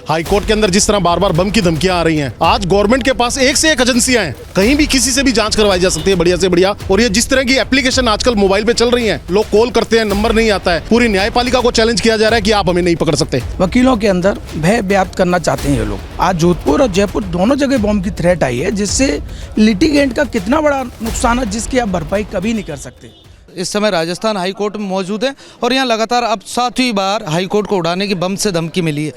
High court के अंदर जिस तरह बार बार बम की धमकियां आ रही हैं, आज गवर्नमेंट के पास एक से एक एजेंसियां हैं, कहीं भी किसी से भी जांच करवाई जा सकती है बढ़िया से बढ़िया। और ये जिस तरह की एप्लीकेशन आजकल मोबाइल पे चल रही है, लोग कॉल करते हैं, नंबर नहीं आता है, पूरी न्यायपालिका को चैलेंज किया जा रहा है कि आप हमें नहीं पकड़ सकते। वकीलों के अंदर भय व्याप्त करना चाहते हैं ये लोग। आज जोधपुर और जयपुर दोनों जगह बम की थ्रेट आई है, जिससे लिटिगेंट का कितना बड़ा नुकसान है जिसकी आप भरपाई कभी नहीं कर सकते। इस समय राजस्थान हाई कोर्ट में मौजूद हैं और यहाँ लगातार अब 7वीं बार हाई कोर्ट को उड़ाने की बम से धमकी मिली है।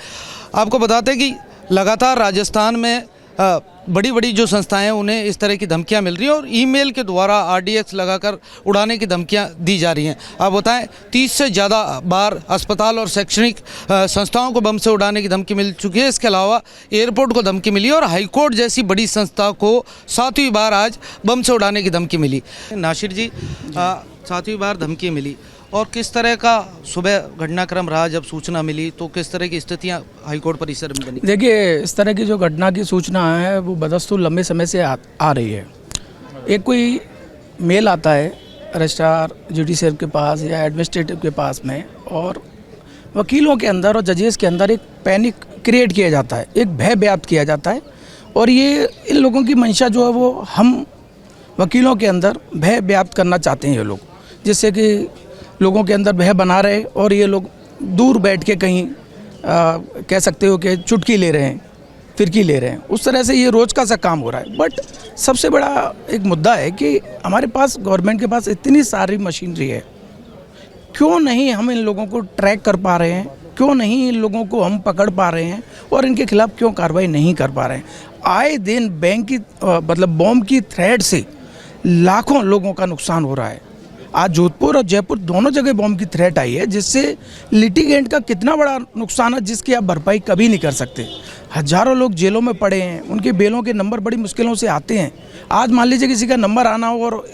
आपको बताते हैं कि लगातार राजस्थान में बड़ी बड़ी जो संस्थाएं हैं उन्हें इस तरह की धमकियां मिल रही हैं और ईमेल के द्वारा RDX लगाकर उड़ाने की धमकियां दी जा रही हैं। आप बताएं 30 से ज़्यादा बार अस्पताल और शैक्षणिक संस्थाओं को बम से उड़ाने की धमकी मिल चुकी है। इसके अलावा एयरपोर्ट को धमकी मिली और हाईकोर्ट जैसी बड़ी संस्था को 7वीं बार आज बम से उड़ाने की धमकी मिली। नासिर जी 7वीं बार धमकी मिली और किस तरह का सुबह घटनाक्रम रहा? जब सूचना मिली तो किस तरह की स्थितियां हाईकोर्ट परिसर में बनी? देखिए, इस तरह की जो घटना की सूचना है वो बदस्तूर लंबे समय से आ रही है। एक कोई मेल आता है रजिस्ट्रार जुडिशियल के पास या एडमिनिस्ट्रेटिव के पास में, और वकीलों के अंदर और जजेस के अंदर एक पैनिक क्रिएट किया जाता है, एक भय व्याप्त किया जाता है। और ये इन लोगों की मंशा जो है वो हम वकीलों के अंदर भय व्याप्त करना चाहते हैं ये लोग, जिससे कि लोगों के अंदर भय बना रहे और ये लोग दूर बैठ के कहीं कह सकते हो कि चुटकी ले रहे हैं, फिरकी ले रहे हैं। उस तरह से ये रोज़ का सा काम हो रहा है। बट सबसे बड़ा एक मुद्दा है कि हमारे पास गवर्नमेंट के पास इतनी सारी मशीनरी है, क्यों नहीं हम इन लोगों को ट्रैक कर पा रहे हैं? क्यों नहीं इन लोगों को हम पकड़ पा रहे हैं और इनके खिलाफ क्यों कार्रवाई नहीं कर पा रहे हैं? आए दिन बैंक की बॉम्ब की थ्रेट से लाखों लोगों का नुकसान हो रहा है। आज जोधपुर और जयपुर दोनों जगह बॉम्ब की थ्रेट आई है, जिससे लिटिगेंट का कितना बड़ा नुकसान है जिसकी आप भरपाई कभी नहीं कर सकते। हजारों लोग जेलों में पड़े हैं, उनके बेलों के नंबर बड़ी मुश्किलों से आते हैं। आज मान लीजिए किसी का नंबर आना हो और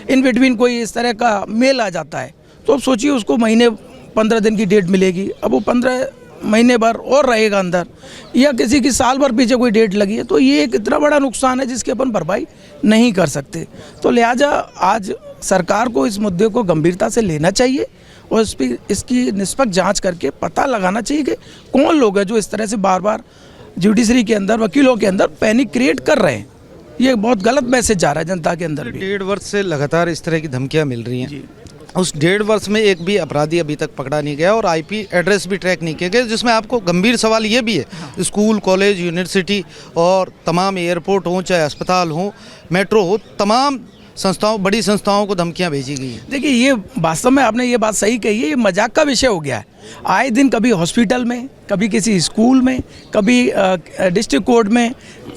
इन बिटवीन कोई इस तरह का मेल आ जाता है, तो अब सोचिए उसको महीने 15 दिन की डेट मिलेगी, अब वो 15 महीने भर और रहेगा अंदर, या किसी की साल भर पीछे कोई डेट लगी है, तो ये एक इतना बड़ा नुकसान है जिसकी अपन भरपाई नहीं कर सकते। तो लिहाजा आज सरकार को इस मुद्दे को गंभीरता से लेना चाहिए और इसकी निष्पक्ष जांच करके पता लगाना चाहिए कि कौन लोग हैं जो इस तरह से बार बार जुडिशरी के अंदर, वकीलों के अंदर पैनिक क्रिएट कर रहे हैं। ये बहुत गलत मैसेज जा रहा है जनता के अंदर भी। 1.5 वर्ष से लगातार इस तरह की धमकियाँ मिल रही हैं। उस 1.5 वर्ष में एक भी अपराधी अभी तक पकड़ा नहीं गया और IP एड्रेस भी ट्रैक नहीं किए गए, जिसमें आपको गंभीर सवाल ये भी है, स्कूल, कॉलेज, यूनिवर्सिटी और तमाम एयरपोर्ट हों, चाहे अस्पताल हों, मेट्रो हो, तमाम संस्थाओं, बड़ी संस्थाओं को धमकियां भेजी गई हैं। देखिए, ये वास्तव में आपने ये बात सही कही है, ये मजाक का विषय हो गया है। आए दिन कभी हॉस्पिटल में, कभी किसी स्कूल में, कभी डिस्ट्रिक्ट कोर्ट में,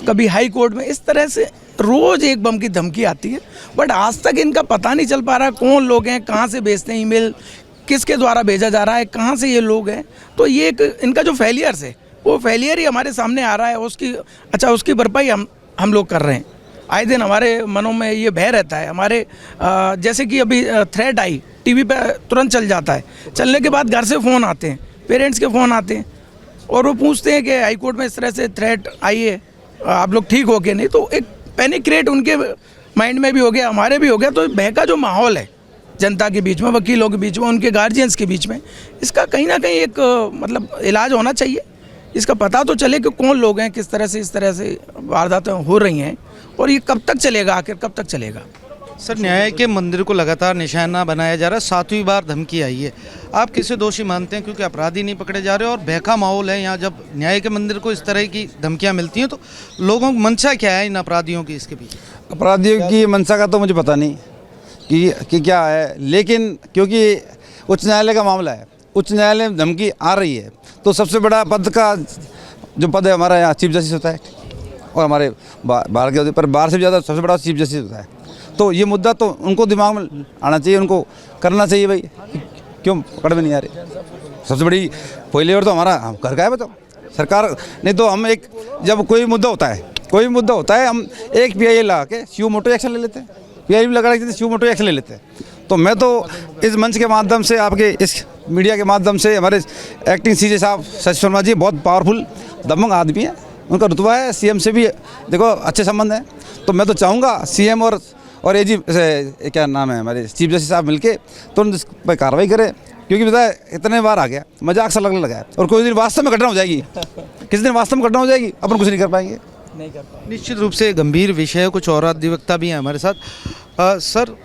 कभी हाई कोर्ट में, इस तरह से रोज़ एक बम की धमकी आती है। बट आज तक इनका पता नहीं चल पा रहा कौन लोग हैं, कहाँ से भेजते हैं ईमेल, किसके द्वारा भेजा जा रहा है, कहाँ से ये लोग हैं। तो ये इनका जो फेलियर्स है वो फेलियर ही हमारे सामने आ रहा है। उसकी भरपाई हम लोग कर रहे हैं। आए दिन हमारे मनों में ये भय रहता है। हमारे जैसे कि अभी थ्रेट आई, TV पे तुरंत चल जाता है, चलने के बाद घर से फ़ोन आते हैं, पेरेंट्स के फ़ोन आते हैं और वो पूछते हैं कि हाई कोर्ट में इस तरह से थ्रेट आई है, आप लोग ठीक हो के नहीं। तो एक पैनिक क्रिएट उनके माइंड में भी हो गया, हमारे भी हो गया। तो भय का जो माहौल है जनता के बीच में, वकीलों के बीच में, उनके गार्जियंस के बीच में, इसका कहीं ना कहीं एक इलाज होना चाहिए। इसका पता तो चले कि कौन लोग हैं, किस तरह से इस तरह से वारदातें हो रही हैं और ये कब तक चलेगा, आखिर कब तक चलेगा। सर, न्याय के मंदिर को लगातार निशाना बनाया जा रहा है, 7वीं बार धमकी आई है। आप किसे दोषी मानते हैं? क्योंकि अपराधी नहीं पकड़े जा रहे और भय का माहौल है यहाँ। जब न्याय के मंदिर को इस तरह की धमकियाँ मिलती हैं तो लोगों की मंशा क्या है इन अपराधियों की इसके पीछे? अपराधियों की मंशा का तो मुझे पता नहीं कि क्या है, लेकिन क्योंकि उच्च न्यायालय का मामला है, उच्च न्यायालय में धमकी आ रही है, तो सबसे बड़ा पद का जो पद है हमारा यहाँ चीफ जस्टिस होता है और हमारे बाहर के, पर बाहर से भी ज़्यादा सबसे बड़ा चीफ जस्टिस होता है। तो ये मुद्दा तो उनको दिमाग में आना चाहिए, उनको करना चाहिए भाई, क्यों पकड़ में नहीं आ रही। सबसे बड़ी फेलियर तो हमारा घर का है, बताओ सरकार। नहीं तो हम जब कोई मुद्दा होता है हम एक PI लगा के सुओ मोटो एक्शन ले लेते हैं, PI भी लगा के सुओ मोटो एक्शन ले लेते हैं। तो मैं तो इस मंच के माध्यम से, आपके इस मीडिया के माध्यम से, हमारे एक्टिंग CJ साहब शशि शर्मा जी बहुत पावरफुल दबंग आदमी है, उनका रुतबा है, CM से भी देखो अच्छे संबंध हैं। तो मैं तो चाहूँगा CM और AG क्या नाम है हमारे चीफ जस्टिस साहब मिलके तुरंत इस पर कार्रवाई करें क्योंकि पता है इतने बार आ गया, मजाक सा लगने लगा है, और कोई दिन वास्तव में घटना हो जाएगी, किसी दिन वास्तव में घटना हो जाएगी, अपन कुछ नहीं कर पाएंगे। निश्चित रूप से गंभीर विषय है। कुछ और अधिवक्ता भी हैं हमारे साथ। सर,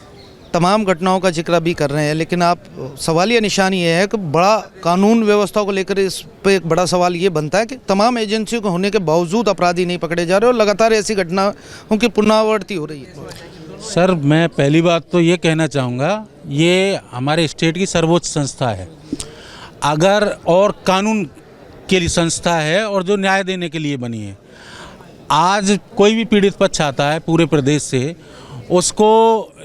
तमाम घटनाओं का जिक्र अभी कर रहे हैं, लेकिन आप सवालिया निशान ये है कि बड़ा कानून व्यवस्था को लेकर इस पे एक बड़ा सवाल ये बनता है कि तमाम एजेंसियों के होने के बावजूद अपराधी नहीं पकड़े जा रहे और लगातार ऐसी घटनाओं की पुनरावृत्ति हो रही है। सर, मैं पहली बात तो ये कहना चाहूँगा, ये हमारे स्टेट की सर्वोच्च संस्था है, अगर और कानून के लिए संस्था है और जो न्याय देने के लिए बनी है। आज कोई भी पीड़ित पक्ष आता है पूरे प्रदेश से, उसको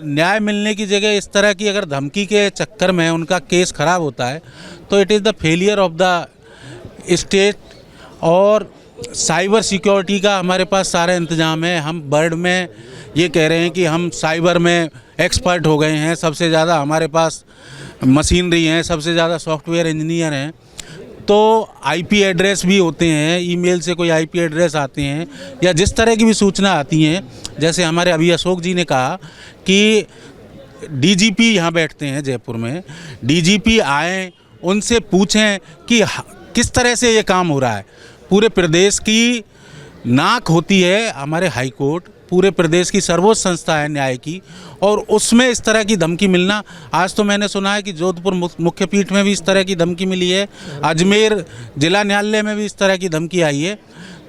न्याय मिलने की जगह इस तरह की अगर धमकी के चक्कर में उनका केस खराब होता है तो it is the failure of the state. और साइबर सिक्योरिटी का हमारे पास सारा इंतजाम है। हम वर्ल्ड में ये कह रहे हैं कि हम साइबर में एक्सपर्ट हो गए हैं, सबसे ज़्यादा हमारे पास मशीनरी हैं, सबसे ज़्यादा सॉफ्टवेयर इंजीनियर हैं। तो आईपी एड्रेस भी होते हैं, ईमेल से कोई आईपी एड्रेस आते हैं या जिस तरह की भी सूचना आती हैं, जैसे हमारे अभी अशोक जी ने कहा कि डीजीपी यहाँ बैठते हैं जयपुर में, डीजीपी आएँ, उनसे पूछें कि किस तरह से ये काम हो रहा है। पूरे प्रदेश की नाक होती है हमारे हाई कोर्ट, पूरे प्रदेश की सर्वोच्च संस्था है न्याय की, और उसमें इस तरह की धमकी मिलना, आज तो मैंने सुना है कि जोधपुर मुख्य पीठ में भी इस तरह की धमकी मिली है, अजमेर जिला न्यायालय में भी इस तरह की धमकी आई है।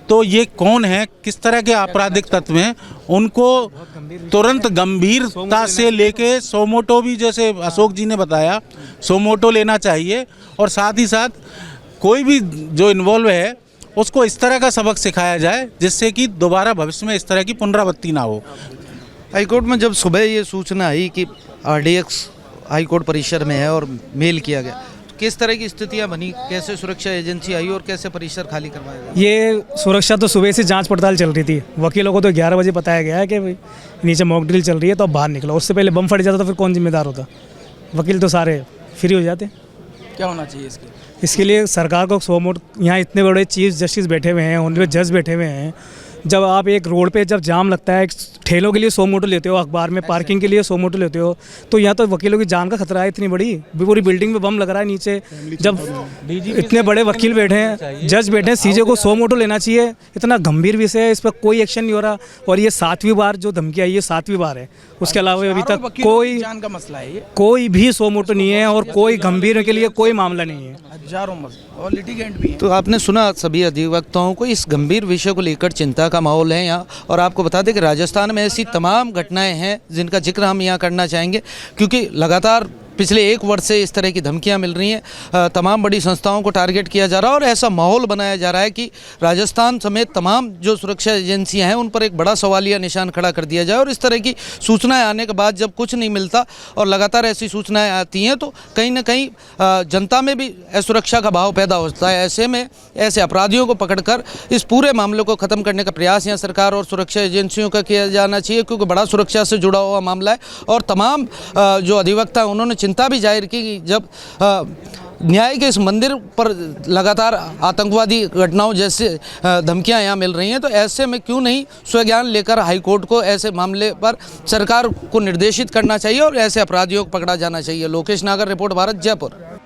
तो ये कौन है, किस तरह के आपराधिक तत्व हैं, उनको तुरंत गंभीरता से लेके सोमोटो भी, जैसे अशोक जी ने बताया, सोमोटो लेना चाहिए। और साथ ही साथ कोई भी जो इन्वॉल्व है उसको इस तरह का सबक सिखाया जाए जिससे कि दोबारा भविष्य में इस तरह की पुनरावृत्ति ना हो। हाईकोर्ट में जब सुबह ये सूचना आई कि आरडीएक्स हाईकोर्ट परिसर में है और मेल किया गया, तो किस तरह की स्थितियां बनी, कैसे सुरक्षा एजेंसी आई और कैसे परिसर खाली करवाया गया? ये सुरक्षा तो सुबह से जांच पड़ताल चल रही थी। वकीलों को तो 11 बजे बताया गया है कि भाई नीचे मॉक ड्रिल चल रही है तो अब बाहर निकलो। उससे पहले बम फट जाता तो फिर कौन जिम्मेदार होता? वकील तो सारे फ्री हो जाते। क्या होना चाहिए इसके लिए सरकार को सो मोट, यहाँ इतने बड़े चीफ जस्टिस बैठे हुए हैं, उनके जज बैठे हुए हैं, जब आप एक रोड पे जब जाम लगता है, ठेलों के लिए 100 मोटो लेते हो, अखबार में पार्किंग के लिए 100 मोटो लेते हो, तो यहाँ तो वकीलों की जान का खतरा है। इतनी बड़ी पूरी बिल्डिंग में बम लग रहा है नीचे, जब इतने बड़े वकील बैठे हैं, जज बैठे हैं, सीजे को 100 मोटो लेना चाहिए। इतना गंभीर विषय है, इस पर कोई एक्शन नहीं हो रहा। और ये 7वीं बार जो धमकी आई, ये 7वीं बार है। उसके अलावा अभी तक कोई जान का मसला है, कोई भी 100 मोटो नहीं है और कोई गंभीर के लिए कोई मामला नहीं है। हजारों मसले और लिटिगेंट भी हैं। तो आपने सुना सभी अधिवक्ताओं को, इस गंभीर विषय को लेकर चिंता का माहौल है यहाँ। और आपको बता दें कि राजस्थान में ऐसी तमाम घटनाएं हैं जिनका जिक्र हम यहाँ करना चाहेंगे, क्योंकि लगातार पिछले 1 वर्ष से इस तरह की धमकियां मिल रही हैं। तमाम बड़ी संस्थाओं को टारगेट किया जा रहा है और ऐसा माहौल बनाया जा रहा है कि राजस्थान समेत तमाम जो सुरक्षा एजेंसियां हैं उन पर एक बड़ा सवालिया निशान खड़ा कर दिया जाए। और इस तरह की सूचनाएं आने के बाद जब कुछ नहीं मिलता और लगातार ऐसी सूचनाएं आती हैं तो कहीं ना कहीं जनता में भी असुरक्षा का भाव पैदा होता है। ऐसे में ऐसे अपराधियों को पकड़कर इस पूरे मामले को ख़त्म करने का प्रयास यहाँ सरकार और सुरक्षा एजेंसियों का किया जाना चाहिए, क्योंकि बड़ा सुरक्षा से जुड़ा हुआ मामला है। और तमाम जो अधिवक्ता हैं उन्होंने चिंता भी जाहिर की कि जब न्याय के इस मंदिर पर लगातार आतंकवादी घटनाओं जैसे धमकियां यहाँ मिल रही हैं, तो ऐसे में क्यों नहीं स्वज्ञान लेकर हाईकोर्ट को ऐसे मामले पर सरकार को निर्देशित करना चाहिए और ऐसे अपराधियों को पकड़ा जाना चाहिए। लोकेश नागर, रिपोर्ट भारत, जयपुर।